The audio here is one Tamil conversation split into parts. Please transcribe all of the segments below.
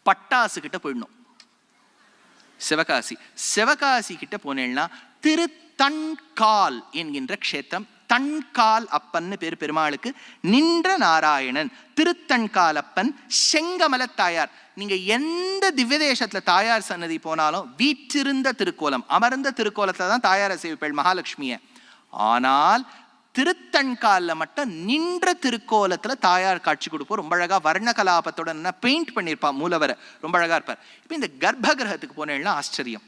பட்டாசு கிட்ட போயிடணும். சிவகாசி கிட்ட போனேன்னா திருத்தண்கால் என்கின்ற க்ஷேத்திரம். தண்கால் அப்பன்னு பேர் பெருமாளுக்கு. நின்ற நாராயணன் திருத்தண்கால் அப்பன், செங்கமல தாயார். நீங்க எந்த திவ்ய தேசத்துல தாயார் சன்னதி போனாலும் வீற்றிருந்த திருக்கோலம், அமர்ந்த திருக்கோலத்துல தான் தாயாரை சேவிப்பேள் மகாலட்சுமிய. ஆனால் திருத்தண்கால்ல மட்டும் நின்ற திருக்கோலத்துல தாயார் காட்சி கொடுப்போம். ரொம்ப அழகா வர்ண கலாபத்தோட பெயிண்ட் பண்ணியிருப்பா மூலவரை, ரொம்ப அழகா இருப்பார். இப்ப இந்த கர்ப்ப கிரகத்துக்கு போனேன்னா ஆச்சரியம்.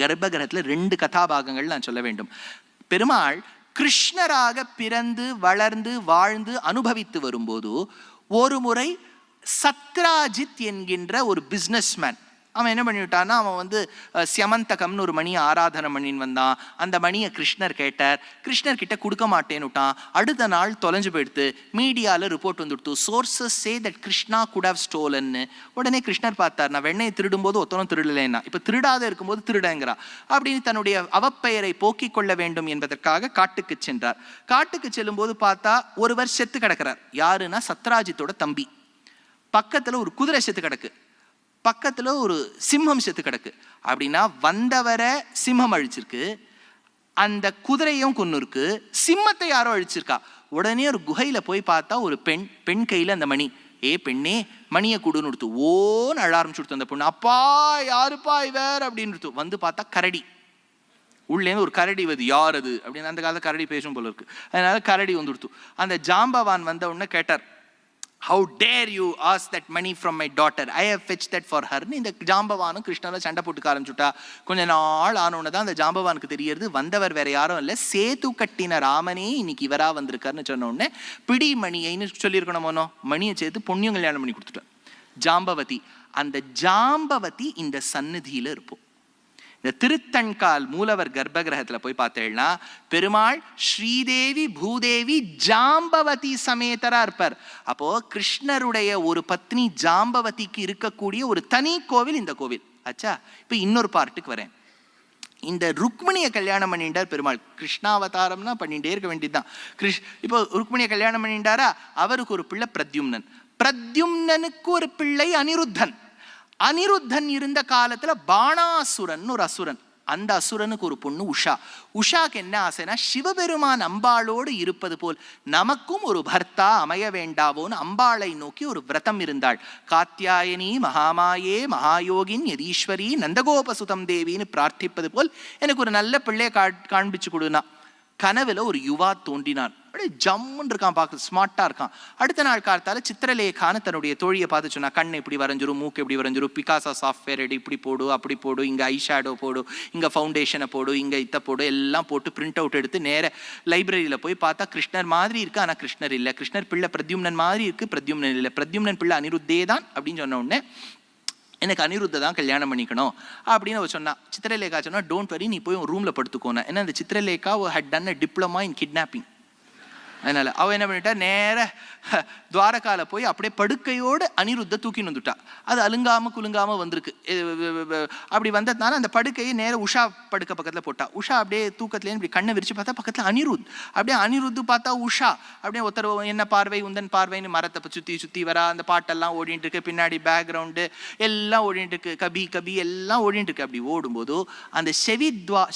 கர்ப்ப கிரகத்துல 2 கதாபாகங்கள் நான் சொல்ல வேண்டும். பெருமாள் கிருஷ்ணராக பிறந்து வளர்ந்து வாழ்ந்து அனுபவித்து வரும்போது ஒரு முறை சத்ராஜித் என்கின்ற ஒரு பிஸ்னஸ்மேன், அவன் என்ன பண்ணிவிட்டான்னா, அவன் சியமந்தகம்னு ஒரு மணியை ஆராதனை பண்ணின்னு வந்தான். அந்த மணியை கிருஷ்ணர் கேட்டார். கிருஷ்ணர் கிட்ட கொடுக்க மாட்டேன்னு விட்டான். அடுத்த நாள் தொலைஞ்சு போயிடுத்து. மீடியாவில் ரிப்போர்ட் வந்துடுத்து, sources say that Krishna could have ஸ்டோலன்னு. உடனே கிருஷ்ணர் பார்த்தார், நான் வெண்ணையை திருடும் போது ஒத்தனும் திருடலைன்னா, இப்போ திருடாத இருக்கும்போது திருடங்கிறா அப்படின்னு தன்னுடைய அவப்பெயரை போக்கிக் கொள்ள வேண்டும் என்பதற்காக காட்டுக்கு சென்றார். காட்டுக்கு செல்லும் போது பார்த்தா ஒருவர் செத்து கிடக்கிறார். யாருன்னா சத்ராஜித்தோட தம்பி. பக்கத்தில் ஒரு குதிரை செத்து கிடக்கு, பக்கத்துல ஒரு சிம்மம் செத்து கிடக்கு. அப்படின்னா வந்தவரை சிம்மம் அழிச்சிருக்கு, அந்த குதிரையும் கொன்னு இருக்கு, சிம்மத்தை யாரோ அழிச்சிருக்கா. உடனே ஒரு குகையில போய் பார்த்தா ஒரு பெண் கையில அந்த மணி. ஏ பெண்ணே, மணியை கூடுன்னு கொடுத்து ஓன்னு அழ ஆரம்பிச்சுடுத்து அந்த பொண்ணு. அப்பா யாருப்பா இவர் அப்படின்னு வந்து பார்த்தா கரடி. உள்ளேருந்து ஒரு கரடி வருது. யார் அது அப்படின்னு. அந்த காலத்துல கரடி பேசும் போல இருக்கு. அதனால கரடி வந்து கொடுத்து. அந்த ஜாம்பவான் வந்த உடனே கேட்டார், how dare you ask that money from my daughter, I have fetched that for her. இந்த ஜாம்பவானும் கிருஷ்ணரை சண்டை போட்டுக்க ஆரம்பிச்சுட்டா. கொஞ்ச நாள் ஆனோன்னு தான் அந்த ஜாம்பவானுக்கு தெரியறது வந்தவர் வேற யாரும் இல்லை, சேது கட்டின ராமனே இன்னைக்கு இவரா வந்திருக்காருன்னு சொன்ன உடனே பிடி மணியைன்னு சொல்லியிருக்கணுமோனோ, மணியை சேர்த்து பொண்ணியும் கல்யாணம் பண்ணி கொடுத்துட்டேன். ஜாம்பவதி. அந்த ஜாம்பவதி இந்த சந்நிதியில இருப்போம். இந்த திருத்தண்கால் மூலவர் கர்ப்ப கிரகத்துல போய் பார்த்தேன்னா பெருமாள் ஸ்ரீதேவி பூதேவி ஜாம்பவதி சமேதரா இருப்பார். அப்போ கிருஷ்ணருடைய ஒரு பத்னி ஜாம்பவதிக்கு இருக்கக்கூடிய ஒரு தனி கோவில் இந்த கோவில். ஆச்சா, இப்ப இன்னொரு பார்ட்டுக்கு வரேன். இந்த ருக்மிணியை கல்யாணம் பண்ணிட்டார் பெருமாள். கிருஷ்ணாவதாரம்னா பண்ணிட்டே இருக்க வேண்டியதுதான். இப்போ ருக்மிணியை கல்யாணம் பண்ணிட்டாரா, அவருக்கு ஒரு பிள்ளை பிரத்யும்னன். பிரத்யும்னனுக்கு ஒரு பிள்ளை அனிருத்தன். அனிருத்தன் இருந்த காலத்துல பாணாசுரன் ஒரு அசுரன். அந்த அசுரனுக்கு ஒரு பொண்ணு உஷா. உஷாக்கு என்ன ஆசைனா, சிவபெருமான் அம்பாளோடு இருப்பது போல் நமக்கும் ஒரு பர்த்தா அமைய வேண்டாவோன்னு அம்பாளை நோக்கி ஒரு விரதம் இருந்தாள். காத்யாயனி மகாமாயே மகாயோகின் யதீஸ்வரி நந்தகோபசுதம் தேவின்னு பிரார்த்திப்பது போல் எனக்கு ஒரு நல்ல பிள்ளைய காண்பிச்சு கொடுனா. கனவுல ஒரு யுவா தோன்றினான். அப்படியே ஜம்முன்னு இருக்கான், பார்க்க ஸ்மார்ட்டா இருக்கான். அடுத்த நாள் காலத்தால சித்திரலேகான்னு தன்னுடைய தோழியை பார்த்து சொன்னா, கண் இப்படி வரைஞ்சிரும், மூக்கு எப்படி வரைஞ்சிரும், பிகாசா சாஃப்ட்வேர் எடு, இப்படி போடு அப்படி போடு, இங்க ஐ ஷேடோ போடு, இங்க ஃபவுண்டேஷனை போடு, இங்க இத்த போடு, எல்லாம் போட்டு பிரிண்ட் அவுட் எடுத்து நேர லைப்ரரியில போய் பார்த்தா கிருஷ்ணர் மாதிரி இருக்கு, ஆனா கிருஷ்ணர் இல்லை. கிருஷ்ணர் பிள்ளை பிரத்யும்னன் மாதிரி இருக்கு, பிரத்யும்னன் இல்லை. பிரத்யும்னன் பிள்ளை அனிருத்தே தான் அப்படின்னு சொன்ன உடனே எனக்கு அனிருத்தை தான் கல்யாணம் பண்ணிக்கணும் அப்படின்னு அவ சொன்னா. சித்திரலேகா சொன்னா, டோன்ட் வரி, நீ போய் ரூம்ல படுத்துக்கோன. ஏன்னா அந்த Chitralekha hut done a diploma in kidnapping. அதனால அவ என்ன பண்ணிட்டா, நேர துவாரகால போய் அப்படியே படுக்கையோடு அனிருத்தை தூக்கின்னு வந்துட்டா. அது அலுங்காம குலுங்காம வந்திருக்கு. அப்படி வந்ததுனால அந்த படுக்கையை நேர உஷா படுக்க பக்கத்துல போட்டா. உஷா அப்படியே தூக்கத்துல இப்படி கண்ணை விரிச்சு பார்த்தா பக்கத்துல அனிருத். அப்படியே அனிருத்து பார்த்தா உஷா. அப்படியே ஒருத்தர் என்ன பார்வை உந்தன் பார்வைன்னு மரத்தை சுத்தி சுத்தி வரா. அந்த பாட்டெல்லாம் ஓடிட்டு இருக்கு, பின்னாடி பேக்ரவுண்டு எல்லாம் ஓடிட்டு இருக்கு, கபி கபி எல்லாம் ஓடிட்டு இருக்கு. அப்படி ஓடும்போது அந்த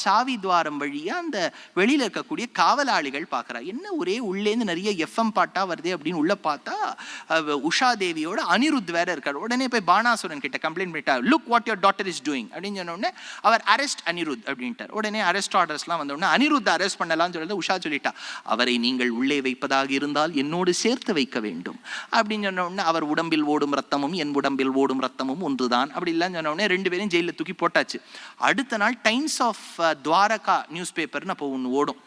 சாவி துவாரம் வழியா அந்த வெளியில இருக்கக்கூடிய காவலாளிகள் பாக்குறா. என்ன ஒரே உள்ளேந்து நிறைய எஃப்எம் பாட்டா வருது அப்படின்னு உள்ள பார்த்தா உஷா தேவியோட அனிருத் வேற இருக்காரு. உடனே போய் பாணாசுரன் கிட்ட கம்ப்ளைண்ட் பண்ணிட்டா, look what your daughter is doing அப்படின்னு சொன்ன உடனே அவர் அரெஸ்ட் அனிருத் அப்படின்ட்டார். உடனே அரெஸ்ட் ஆர்டர்ஸ்லாம் வந்த உடனே அனிருத் அரெஸ்ட் பண்ணலாம்னு சொல்லிட்டு உஷா சொல்லிட்டா, அவரை நீங்கள் உள்ளே வைப்பதாக இருந்தால் என்னோடு சேர்த்து வைக்க வேண்டும் அப்படின்னு சொன்ன உடனே அவர் உடம்பில் ஓடும் ரத்தமும் என் உடம்பில் ஓடும் ரத்தமும் ஒன்றுதான் அப்படி இல்லைன்னு சொன்ன உடனே 2 பேரையும் ஜெயிலில் தூக்கி போட்டாச்சு. அடுத்த நாள் டைம்ஸ் ஆஃப் துவாரகா நியூஸ் பேப்பர்னு அப்போ ஒன்று ஓடும்.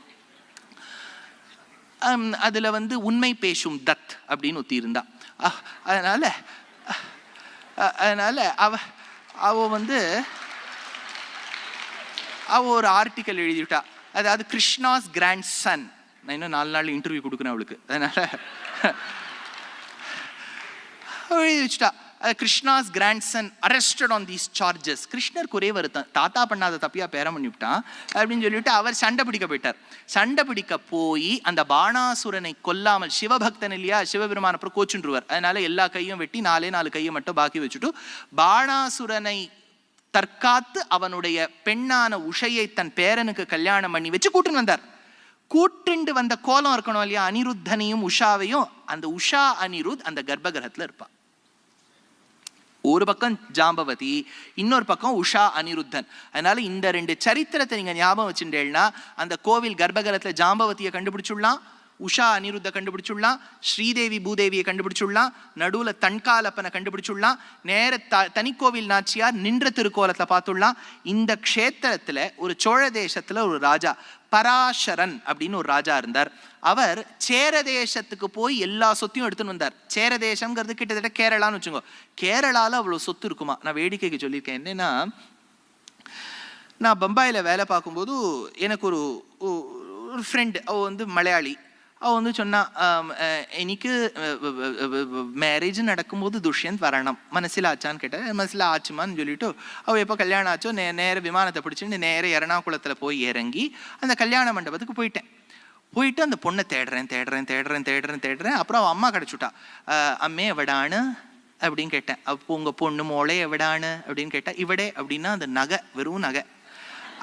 அதுல உண்மை பேசும் தத் அப்படின்னு ஒத்தி இருந்தா. அதனால அவ ஒரு ஆர்டிக்கல் எழுதிவிட்டா. அதாவது கிருஷ்ணாஸ் கிராண்ட் சன். நான் இன்னும் 4 நாள் இன்டர்வியூ கொடுக்குறேன் அவளுக்கு. அதனால எழுதி வச்சுட்டா. Krishna's grandson arrested on these charges. கிருஷ்ணருக்கு ஒரே வருத்தம், தாத்தா பண்ணாத தப்பியா பேரம் பண்ணிவிட்டான் அப்படின்னு சொல்லிட்டு அவர் சண்டை பிடிக்க போயிட்டார். சண்டை பிடிக்க போய் அந்த பாணாசுரனை கொல்லாமல், சிவபக்தன் இல்லையா, சிவபெருமான அப்புறம் கோச்சுருவார், அதனால எல்லா கையும் வெட்டி 4 கையை மட்டும் பாக்கி வச்சுட்டு பாணாசுரனை தற்காத்து அவனுடைய பெண்ணான உஷையை தன் பேரனுக்கு கல்யாணம் பண்ணி வச்சு கூட்டுன்னு வந்தார். கூட்டுண்டு வந்த கோலம் இருக்கணும் இல்லையா, அனிருத்தனையும் உஷாவையும். அந்த உஷா அனிருத் அந்த கர்ப்பகிரகத்துல இருப்பா. ஒரு பக்கம் ஜாம்பவதி, இன்னொரு பக்கம் உஷா அனிருத்தன். அதனால இந்த 2 சரித்திரத்தை நீங்க ஞாபகம் வச்சுட்டேன்னா அந்த கோவில் கர்ப்பகிரகத்துல ஜாம்பவதியை கண்டுபிடிச்சுடலாம், உஷா அனிருத்த கண்டுபிடிச்சுடலாம், ஸ்ரீதேவி பூதேவியை கண்டுபிடிச்சுடலாம், நடுவுல தன்காலப்பனை கண்டுபிடிச்சுடலாம், நேர தனிக்கோவில் நாச்சியார் நின்ற திருக்கோலத்தை பார்த்துடலாம். இந்த க்ஷேத்திரத்துல ஒரு சோழ தேசத்துல ஒரு ராஜா பராசரன் அப்படின்னு ஒரு ராஜா இருந்தார். அவர் சேர தேசத்துக்கு போய் எல்லா சொத்தையும் எடுத்துன்னு வந்தார். சேர தேசம்ங்கிறது கிட்டத்தட்ட கேரளான்னு வச்சுக்கோ. கேரளால அவ்வளவு சொத்து இருக்குமா. நான் வேடிக்கைக்கு சொல்லியிருக்கேன். என்னன்னா, நான் பம்பாயில் வேலை பார்க்கும்போது எனக்கு ஒரு ஃப்ரெண்டு, அவள் வந்து மலையாளி. அவள் வந்து சொன்னா, எனக்கு மேரேஜ் நடக்கும்போது துஷ்யந்த் வரணும், மனசில் ஆச்சான்னு கேட்டேன். மனசில் ஆச்சுமான்னு சொல்லிட்டு அவள் எப்போ கல்யாணம் ஆச்சோ நேர விமானத்தை பிடிச்சிட்டு நேர எறணாகுளத்தில் போய் இறங்கி அந்த கல்யாண மண்டபத்துக்கு போயிட்டு அந்த பொண்ணை தேடுறேன். அப்புறம் அவள் அம்மா கிடச்சுட்டா. அம்மே எவடானு அப்படின்னு கேட்டேன். அப்போ உங்கள் பொண்ணு மோளே எவடானு அப்படின்னு கேட்டேன். இவடே அப்படின்னா அந்த நகை, வெறும் நகை.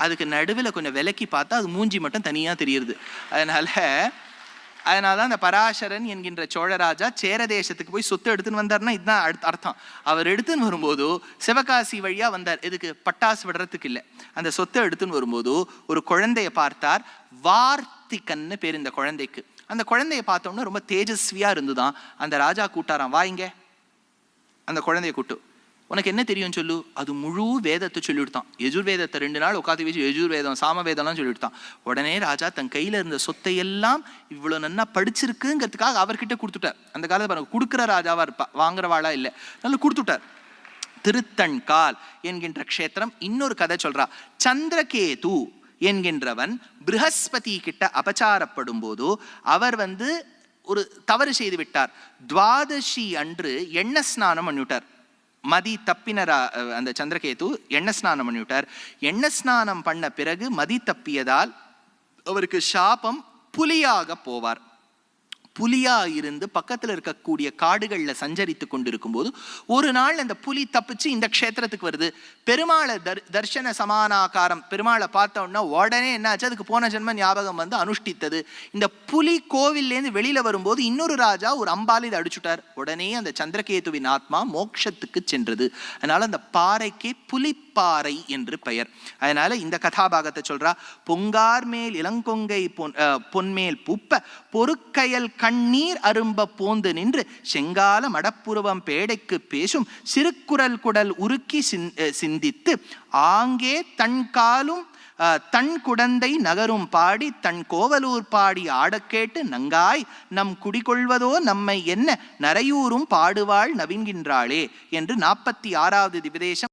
அதுக்கு நடுவில் கொஞ்சம் விலக்கி பார்த்தா அது மூஞ்சி மட்டும் தனியாக தெரியுது. அதனால தான் அந்த பராசரன் என்கின்ற சோழராஜா சேர தேசத்துக்கு போய் சொத்து எடுத்துன்னு வந்தார்னா இதுதான் அர்த்தம். அவர் எடுத்துன்னு வரும்போது சிவகாசி வழியா வந்தார். எதுக்கு? பட்டாசு விடுறதுக்கு இல்லை. அந்த சொத்தை எடுத்துன்னு வரும்போது ஒரு குழந்தைய பார்த்தார். வார்த்திகன்னு பேர் இந்த குழந்தைக்கு. அந்த குழந்தைய பார்த்தோம்னா ரொம்ப தேஜஸ்வியா இருந்துதான். அந்த ராஜா கூட்டாராம், வாங்க அந்த குழந்தைய கூட்டு, உனக்கு என்ன தெரியும் சொல்லு. அது முழு வேதத்தை சொல்லிவிட்டான். யஜுர்வேதத்தை 2 நாள் உட்காந்து வச்சு யஜுர்வேதம் சாமவேதம்லாம் சொல்லிவிட்டான். உடனே ராஜா தன் கையில இருந்த சொத்தையெல்லாம் இவ்வளவு நன்னா படிச்சிருக்குங்கிறதுக்காக அவர்கிட்ட கொடுத்துட்டார். அந்த காலத்துல கொடுக்குற ராஜாவா இருப்பா, வாங்குறவாளா இல்லை, நல்லா கொடுத்துட்டார். திருத்தண்கால் என்கின்ற க்ஷேத்திரம். இன்னொரு கதை சொல்றா. சந்திரகேது என்கின்றவன் ப்ரஹஸ்பதி கிட்ட அபச்சாரப்படும் போது அவர் வந்து ஒரு தவறு செய்து விட்டார். துவாதசி அன்று எண்ணெய் ஸ்நானம் பண்ணிவிட்டார். மதி தப்பினரா அந்த சந்திரகேது எண்ணெய் ஸ்நானம் பண்ணிவிட்டார். எண்ணெய் ஸ்நானம் பண்ண பிறகு மதி தப்பியதால் அவருக்கு சாபம், புலியாக போவார். புலியா இருந்து பக்கத்தில் இருக்கக்கூடிய காடுகளில் சஞ்சரித்து கொண்டிருக்கும் போது ஒரு நாள் அந்த புலி தப்பிச்சு இந்த க்ஷேத்திரத்துக்கு வருது. பெருமாளை தர்சன சமானாகாரம் பெருமாளை பார்த்தோம்னா உடனே என்னாச்சு, அதுக்கு போன ஜென்ம ஞாபகம் வந்து அனுஷ்டித்தது. இந்த புலி கோவில்லேருந்து வெளியில வரும்போது இன்னொரு ராஜா ஒரு அம்பால் இதை அடிச்சுட்டார். உடனே அந்த சந்திரகேதுவின் ஆத்மா மோட்சத்துக்கு சென்றது. அதனால அந்த பாறைக்கே புலிப்பாறை என்று பெயர். அதனால இந்த கதாபாகத்தை சொல்றா. பொங்கார் மேல் இளங்கொங்கை பொன்மேல் பூப்ப பொறுக்கையல் கண்ணீர் அரும்ப போந்து நின்று செங்கால மடப்புருவம் பேடைக்கு பேசும் சிறுகுரல் குடல் உருக்கி சிந்தித்து ஆங்கே தன் காலும் தன் குடந்தை நகரும் பாடி தன் கோவலூர் பாடி ஆடக்கேட்டு நங்காய் நம் குடிகொள்வதோ நம்மை என்ன நரையூரும் பாடுவாள் நவின்கின்றாளே என்று 46வது திவ்யதேசம்